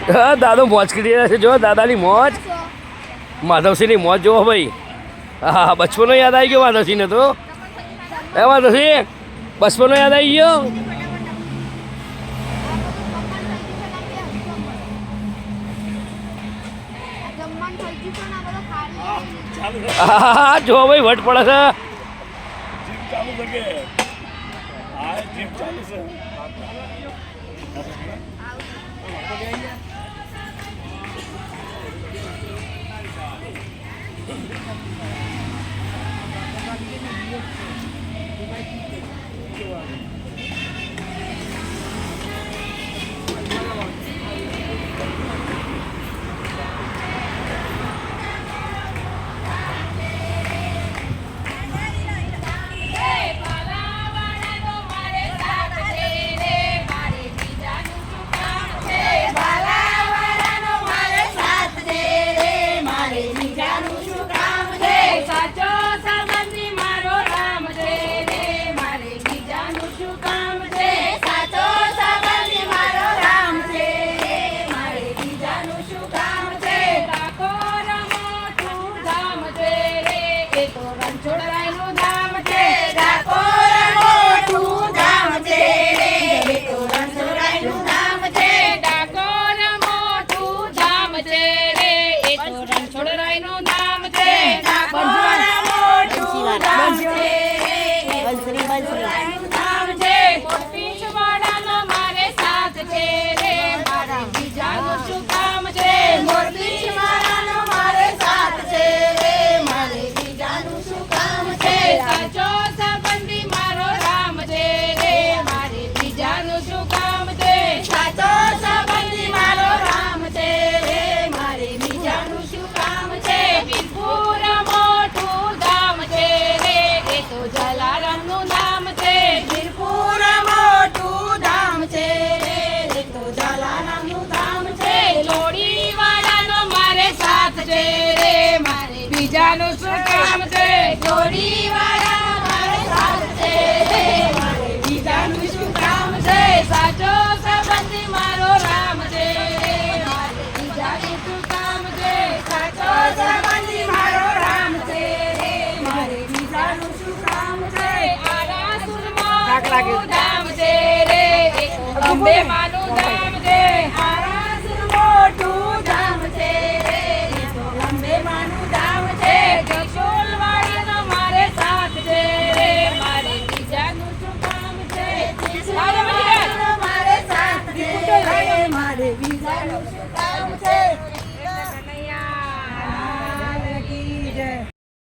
હા દાદો મોજ કરી રહ્યા છે. જો દાદાની મોજ, માધવસિંહની મોજ જોવો ભાઈ. હા બચપનો યાદ આવી ગયો માધવસિંહને તો. એ માધવસિંહ બચપનો યાદ આવી ગયો. હા જો ભાઈ વટ પડે છે. બીજાનું શું કામ છે? જોડી વાળા મારે સાથ છે. મારે બીજાનું શું કામ છે? સાચો સંબંધી મારો રામ છે. મારે બીજાનું શું કામ છે? સાચો સંબંધી મારો રામ છે. મારે બીજાનું શું કામ છે? આરાસુરમાં ધામ છે રે, અંબે માનું ધામ છે. આરાસુર મોટું ધામ છે રે, અંબે માનું ધામ છે. જસોલવાડીનો મારે સાથ છે રે, મારે બીજાનું શું કામ છે? મારે સાથ છે રે, મારે બીજાનું શું કામ